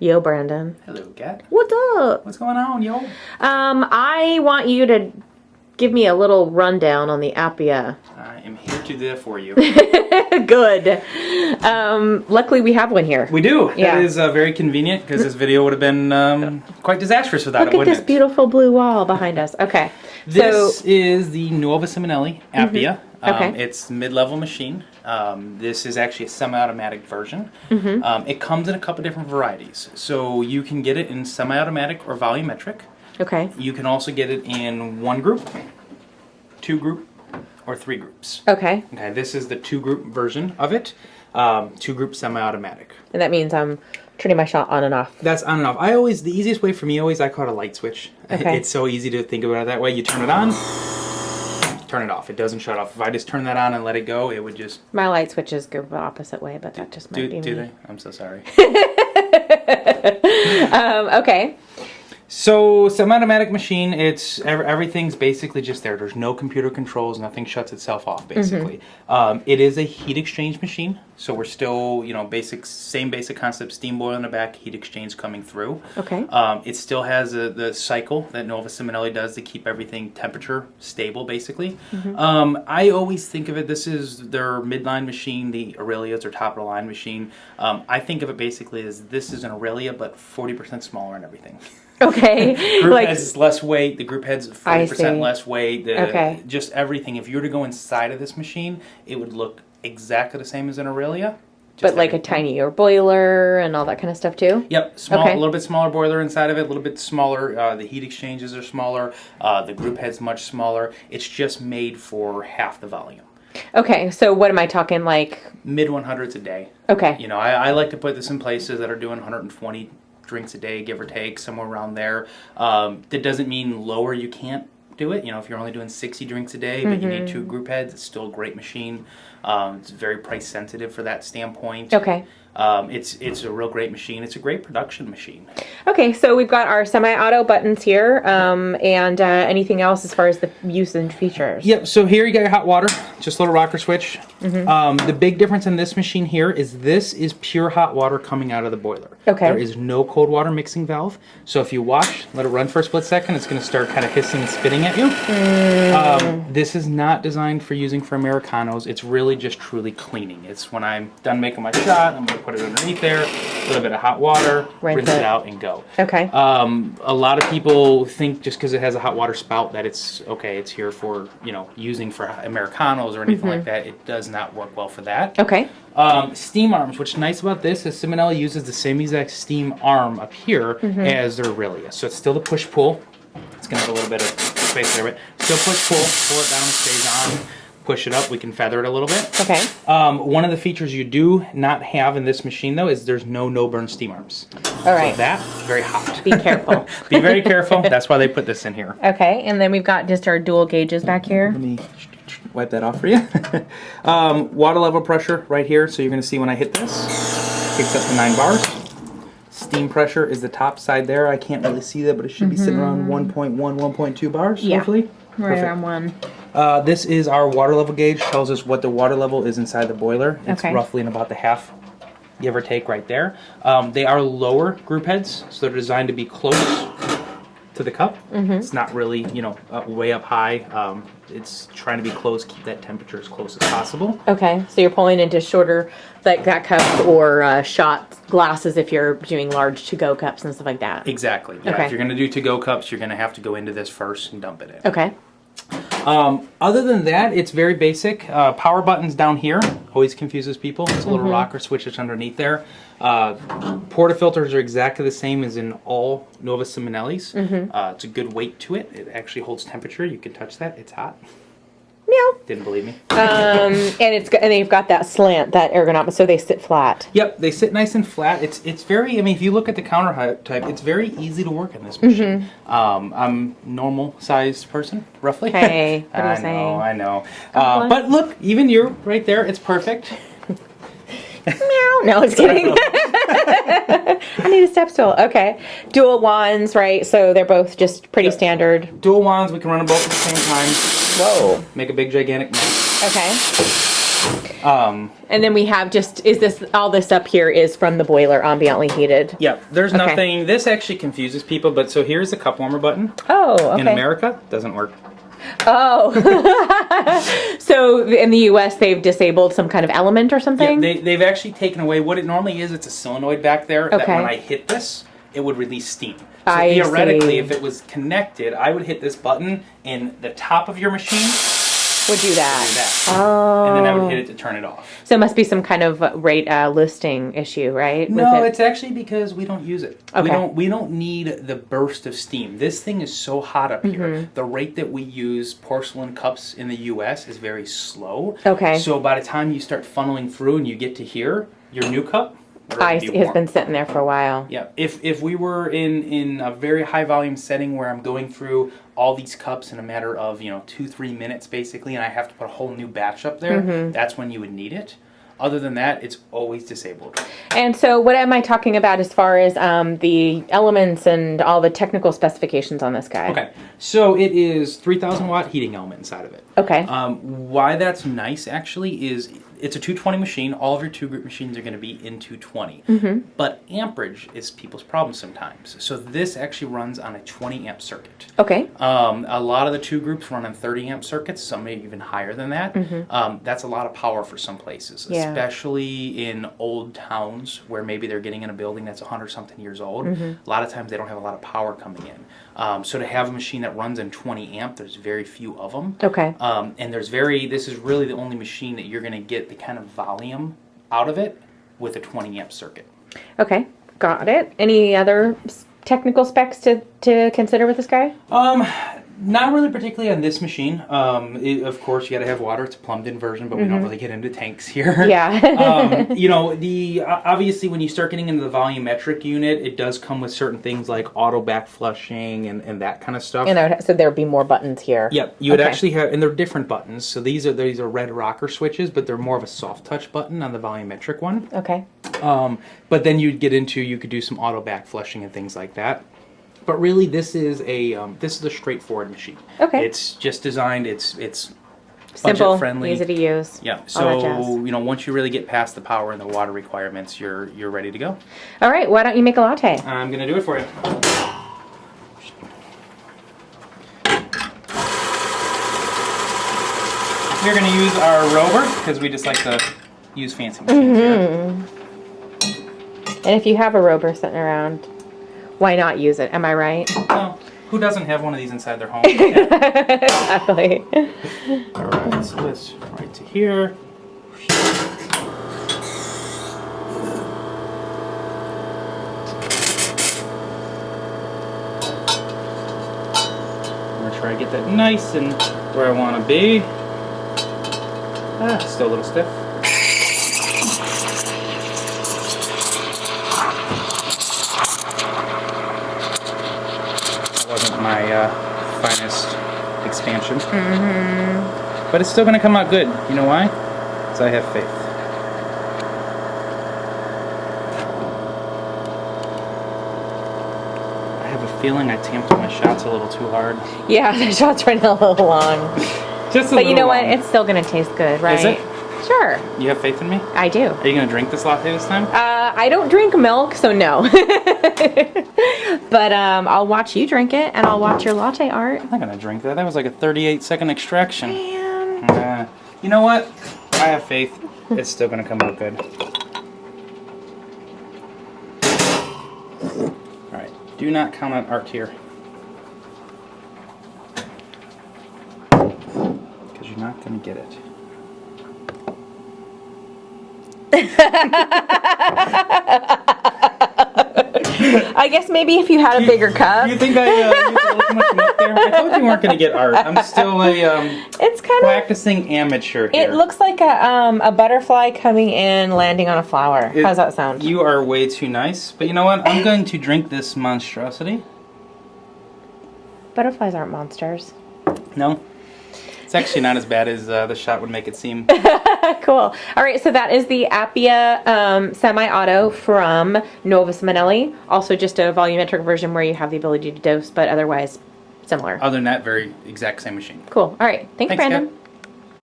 Yo, Brandon. Hello, Kat. What's up? What's going on, yo? I want you to give me a little rundown on the Appia. I am here to do that for you. Good. Luckily we have one here. We do. Yeah. That is very convenient because this video would have been quite disastrous without Look it, at wouldn't this it? beautiful blue wall behind us. Okay. This is the Nuova Simonelli Appia. Okay. It's a mid-level machine. This is actually a semi-automatic version. It comes in a couple different varieties. So you can get it in semi-automatic or volumetric. Okay. You can also get it in 1 group, 2 group, or 3 groups. Okay. Okay, this is the 2-group version of it. 2-group semi-automatic. And that means I'm turning my shot on and off. That's on and off. The easiest way for me I call it a light switch. Okay. It's so easy to think about it that way. You turn it on, turn it off. It doesn't shut off. If I just turn that on and let it go, it would just... My light switches go the opposite way, but that just might be me. Do they? I'm so sorry. Okay. So, semi-automatic machine, everything's basically just there. There's no computer controls, nothing shuts itself off, basically. It is a heat exchange machine, so we're still, same basic concept, steam boiler in the back, heat exchange coming through. Okay. It still has the cycle that Nuova Simonelli does to keep everything temperature stable, basically. I always think of it, this is their midline machine, the Aurelia's or top-of-the-line machine. I think of it basically as this is an Aurelia, but 40% smaller and everything. Okay. Group has less weight. The group has 40% less weight. Okay. Just everything. If you were to go inside of this machine, it would look exactly the same as an Aurelia. But like a tinier boiler and all that kind of stuff too? Yep. A little bit smaller boiler inside of it, a little bit smaller. The heat exchanges are smaller. The group head's much smaller. It's just made for half the volume. Okay, so what am I talking, like? Mid 100s a day. Okay. I like to put this in places that are doing 120 drinks a day, give or take, somewhere around there. That doesn't mean lower you can't do it. If you're only doing 60 drinks a day, but you need 2 group heads, it's still a great machine. It's very price sensitive for that standpoint. Okay. It's a real great machine. It's a great production machine. Okay, so we've got our semi-auto buttons here, and anything else as far as the use and features? Yep, so here you got your hot water, just a little rocker switch. The big difference in this machine here is this is pure hot water coming out of the boiler. Okay. There is no cold water mixing valve, so if you watch, let it run for a split second, it's going to start kind of hissing and spitting at you. This is not designed for using for Americanos. It's really just truly cleaning. It's when I'm done making my shot, I'm going to put it underneath there, a little bit of hot water, rinse it out, and go. Okay. A lot of people think just because it has a hot water spout that it's okay, it's here for, using for Americanos or anything like that. It does not work well for that. Okay. Steam arms. What's nice about this is Simonelli uses the same exact steam arm up here as their Aurelia. So it's still the push-pull. It's going to have a little bit of space there, but still push-pull. Pull it down, it stays on. Push it up, we can feather it a little bit. Okay. One of the features you do not have in this machine, though, is there's no-burn steam arms. All right. So that's very hot. Be careful. Be very careful. That's why they put this in here. Okay, and then we've got just our dual gauges back here. Let me wipe that off for you. Water level pressure right here. So you're going to see when I hit this, kicks up to 9 bars. Steam pressure is the top side there. I can't really see that, but it should be sitting around 1.1, 1.2 bars, hopefully. Right around 1. This is our water level gauge. Tells us what the water level is inside the boiler. It's roughly in about the half, give or take, right there. They are lower group heads, so they're designed to be close to the cup. It's not really, way up high. It's trying to be close, keep that temperature as close as possible. Okay, so you're pulling into shorter, like that cup or shot glasses if you're doing large to-go cups and stuff like that. Exactly. Yeah. Okay. If you're going to do to-go cups, you're going to have to go into this first and dump it in. Okay. Other than that, it's very basic. Power buttons down here. Always confuses people. It's a little rocker switch that's underneath there. Portafilters are exactly the same as in all Nuova Simonellis. It's a good weight to it. It actually holds temperature. You can touch that. It's hot. Meow. Didn't believe me. And they've got that slant, that ergonomic, so they sit flat. Yep, they sit nice and flat. It's very, if you look at the counter type, it's very easy to work in this machine. I'm normal sized person, roughly. Hey, what are you saying? I know. But look, even you're right there. It's perfect. Meow. No, I was kidding. I need a step stool. Okay. Dual wands, right? So they're both just pretty standard. Dual wands, we can run them both at the same time. Whoa. Make a big gigantic mess. Okay. And then we have all this up here is from the boiler, ambiently heated. Yeah, there's nothing. This actually confuses people, but so here's the cup warmer button. Oh, okay. In America, doesn't work. Oh. So in the US, they've disabled some kind of element or something? Yeah, they've actually taken away what it normally is. It's a solenoid back there that when I hit this, it would release steam. So theoretically, if it was connected, I would hit this button and the top of your machine would do that. Oh. And then I would hit it to turn it off. So it must be some kind of rate listing issue, right? No, it's actually because we don't use it. Okay. We don't need the burst of steam. This thing is so hot up here. The rate that we use porcelain cups in the US is very slow. Okay. So by the time you start funneling through and you get to here, your new cup ice has been sitting there for a while. Yeah. If we were in a very high volume setting where I'm going through all these cups in a matter of 2-3 minutes basically, and I have to put a whole new batch up there, that's when you would need it. Other than that, it's always disabled. And so what am I talking about as far as the elements and all the technical specifications on this guy? Okay, so it is 3,000 watt heating element inside of it. Okay. Why that's nice actually is it's a 220 machine. All of your 2-group machines are going to be in 220. But amperage is people's problem sometimes. So this actually runs on a 20 amp circuit. Okay. A lot of the 2 groups run on 30 amp circuits, some may even higher than that. That's a lot of power for some places, especially in old towns where maybe they're getting in a building that's 100-something years old. A lot of times they don't have a lot of power coming in. So to have a machine that runs in 20 amp, there's very few of them. Okay. And this is really the only machine that you're going to get the kind of volume out of it with a 20 amp circuit. Okay, got it. Any other technical specs to consider with this guy? Not really particularly on this machine. Of course, you got to have water. It's a plumbed-in version, but we don't really get into tanks here. Yeah. Obviously when you start getting into the volumetric unit, it does come with certain things like auto back flushing and that kind of stuff. And so there would be more buttons here. Yep, you would actually have, and they're different buttons. So these are red rocker switches, but they're more of a soft touch button on the volumetric one. Okay. But then you could do some auto back flushing and things like that. But really, this is a straightforward machine. Okay. It's just designed. It's simple, budget friendly, easy to use. Yeah. So once you really get past the power and the water requirements, you're ready to go. All right. Why don't you make a latte? I'm gonna do it for you. We're gonna use our rover because we just like to use fancy machines here. And if you have a rover sitting around, why not use it? Am I right? Well, who doesn't have one of these inside their home? Exactly. All right, so this right to here. I'm gonna try to get that nice and where I want to be. Still a little stiff. Wasn't my finest expansion. But it's still going to come out good. You know why? Because I have faith. I have a feeling I tamped my shots a little too hard. Yeah, the shot's running a little long. Just a but little you know long. what? It's still going to taste good, right? Is it? Sure. You have faith in me? I do. Are you going to drink this latte this time? I don't drink milk, so no. But I'll watch you drink it, and I'll watch your latte art. I'm not going to drink that. That was like a 38-second extraction. Man. You know what? I have faith. It's still going to come out good. All right. Do not count on art here. Because you're not going to get it. I guess maybe if you had a bigger cup. You think I used a little too much milk there? I told you weren't going to get art. I'm still a it's kind practicing amateur here. It looks like a butterfly coming in, landing on a flower. How's that sound? You are way too nice. But you know what? I'm going to drink this monstrosity. Butterflies aren't monsters. No. It's actually not as bad as the shot would make it seem. Cool. All right, so that is the Appia semi-auto from Nuova Simonelli. Also just a volumetric version where you have the ability to dose, but otherwise similar. Other than that, very exact same machine. Cool. All right. Thanks Brandon. Kat.